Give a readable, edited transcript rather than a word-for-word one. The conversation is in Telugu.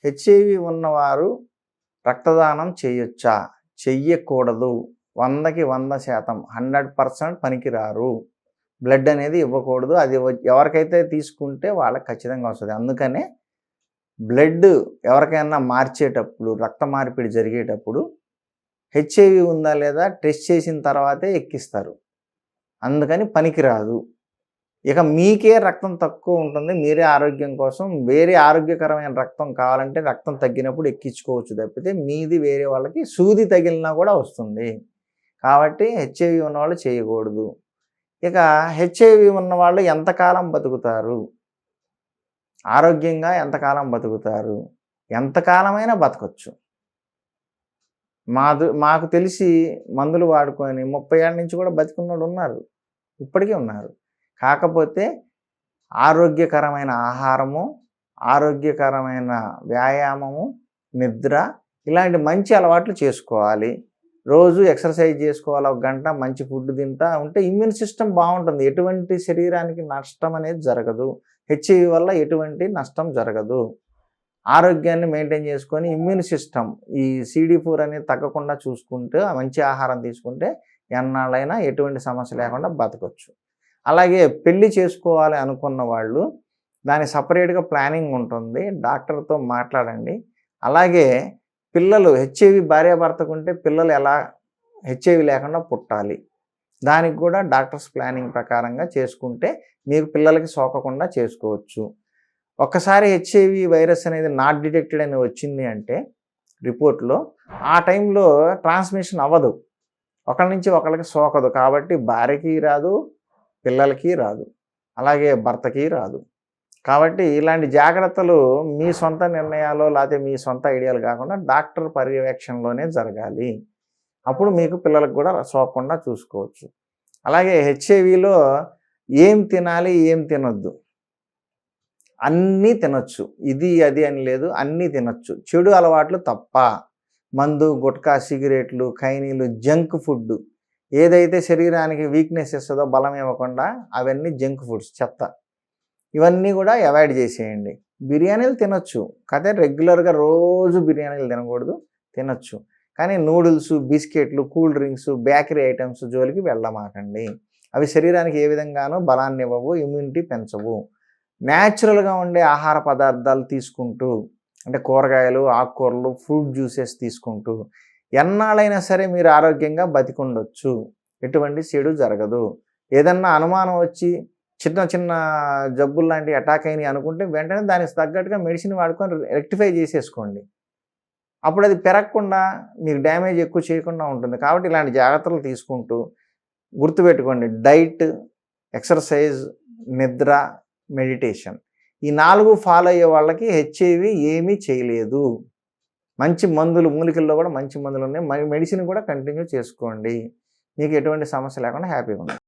హెచ్ఐవి ఉన్నవారు రక్తదానం చేయొచ్చా? చెయ్యకూడదు. 100కి 100% 100% పనికిరారు. బ్లడ్ అనేది ఇవ్వకూడదు. అది ఎవరికైతే తీసుకుంటే వాళ్ళకి ఖచ్చితంగా వస్తది. అందుకనే బ్లడ్ ఎవరికైనా మార్చేటప్పుడు, రక్త మార్పిడి జరిగేటప్పుడు హెచ్ఐవి ఉందా లేదా టెస్ట్ చేసిన తర్వాతే ఎక్కిస్తారు. అందుకని పనికిరాదు. ఇక మీకే రక్తం తక్కువ ఉంటుంది. మీరే ఆరోగ్యం కోసం వేరే ఆరోగ్యకరమైన రక్తం కావాలంటే రక్తం తగ్గినప్పుడు ఎక్కించుకోవచ్చు తప్పితే మీది వేరే వాళ్ళకి సూది తగిలినా కూడా వస్తుంది. కాబట్టి హెచ్ఐవి ఉన్నవాళ్ళు చేయకూడదు. ఇక హెచ్ఐవి ఉన్నవాళ్ళు ఎంతకాలం బతుకుతారు? ఆరోగ్యంగా ఎంతకాలం బతుకుతారు? ఎంతకాలమైనా బతకొచ్చు. మాకు తెలిసి మందులు వాడుకొని 30 ఏళ్ళ నుంచి కూడా బతికున్నోళ్ళు ఉన్నారు. ఇప్పటికీ ఉన్నారు. కాకపోతే ఆరోగ్యకరమైన ఆహారము, ఆరోగ్యకరమైన వ్యాయామము, నిద్ర ఇలాంటి మంచి అలవాట్లు చేసుకోవాలి. రోజు ఎక్సర్సైజ్ చేసుకోవాలి. 1 గంట మంచి ఫుడ్ తింటా ఉంటే ఇమ్యూన్ సిస్టమ్ బాగుంటుంది. ఎటువంటి శరీరానికి నష్టం అనేది జరగదు. హెచ్ఐవి వల్ల ఎటువంటి నష్టం జరగదు. ఆరోగ్యాన్ని మెయింటైన్ చేసుకొని ఇమ్యూన్ సిస్టమ్ ఈ CD4 అనేది తగ్గకుండా చూసుకుంటే మంచి ఆహారం తీసుకుంటే ఎన్నాళ్ళైనా ఎటువంటి సమస్య లేకుండా బతకొచ్చు. అలాగే పెళ్లి చేసుకోవాలి అనుకున్న వాళ్ళు దానికి సపరేట్గా ప్లానింగ్ ఉంటుంది. డాక్టర్తో మాట్లాడండి. అలాగే పిల్లలు హెచ్ఐవి భార్యాభర్తకుంటే పిల్లలు ఎలా హెచ్ఐవి లేకుండా పుట్టాలి, దానికి కూడా డాక్టర్స్ ప్లానింగ్ ప్రకారంగా చేసుకుంటే మీకు పిల్లలకి సోకకుండా చేసుకోవచ్చు. ఒక్కసారి హెచ్ఐవి వైరస్ అనేది నాట్ డిటెక్టెడ్ అని వచ్చింది అంటే రిపోర్ట్లో ఆ టైంలో ట్రాన్స్మిషన్ అవ్వదు. ఒకరి నుంచి ఒకరికి సోకదు. కాబట్టి భార్యకి రాదు, పిల్లలకి రాదు, అలాగే భర్తకి రాదు. కాబట్టి ఇలాంటి జాగ్రత్తలు మీ సొంత నిర్ణయాలు లేకపోతే మీ సొంత ఐడియాలు కాకుండా డాక్టర్ పర్యవేక్షణలోనే జరగాలి. అప్పుడు మీకు పిల్లలకు కూడా సోకకుండా చూసుకోవచ్చు. అలాగే హెచ్ఐవిలో ఏం తినాలి, ఏం తినొద్దు, అన్నీ తినొచ్చు. ఇది అది అని లేదు, అన్నీ తినొచ్చు. చెడు అలవాట్లు తప్ప. మందు, గుట్కా, సిగరెట్లు, ఖైనీలు, జంక్ ఫుడ్ ఏదైతే శరీరానికి వీక్నెస్ ఇస్తుందో బలం ఇవ్వకుండా అవన్నీ జంక్ ఫుడ్స్, చెత్త. ఇవన్నీ కూడా అవాయిడ్ చేసేయండి. బిర్యానీలు తినొచ్చు, కాకపోతే రెగ్యులర్గా రోజు బిర్యానీలు తినకూడదు. తినొచ్చు కానీ నూడిల్స్, బిస్కెట్లు, కూల్ డ్రింక్స్, బేకరీ ఐటమ్స్ జోలికి వెళ్ళమాకండి. అవి శరీరానికి ఏ విధంగానూ బలాన్ని ఇవ్వవు, ఇమ్యూనిటీ పెంచవు. న్యాచురల్గా ఉండే ఆహార పదార్థాలు తీసుకుంటూ అంటే కూరగాయలు, ఆకుకూరలు, ఫ్రూట్ జ్యూసెస్ తీసుకుంటూ ఎన్నాళ్ళైనా సరే మీరు ఆరోగ్యంగా బతికుండొచ్చు. ఎటువంటి చెడు జరగదు. ఏదన్నా అనుమానం వచ్చి చిన్న చిన్న జబ్బులు లాంటి అటాక్ అయినాయి అనుకుంటే వెంటనే దానికి తగ్గట్టుగా మెడిసిన్ వాడుకొని రెక్టిఫై చేసేసుకోండి. అప్పుడు అది పెరగకుండా మీకు డ్యామేజ్ ఎక్కువ చేయకుండా ఉంటుంది. కాబట్టి ఇలాంటి జాగ్రత్తలు తీసుకుంటూ గుర్తుపెట్టుకోండి, డైట్, ఎక్సర్సైజ్, నిద్ర, మెడిటేషన్ ఈ 4 ఫాలో అయ్యే వాళ్ళకి హెచ్ఐవి ఏమీ చేయలేదు. మంచి మందులు, మూలికల్లో కూడా మంచి మందులు ఉన్నాయి. మెడిసిన్ కూడా కంటిన్యూ చేసుకోండి. మీకు ఎటువంటి సమస్య లేకుండా హ్యాపీగా ఉంటుంది.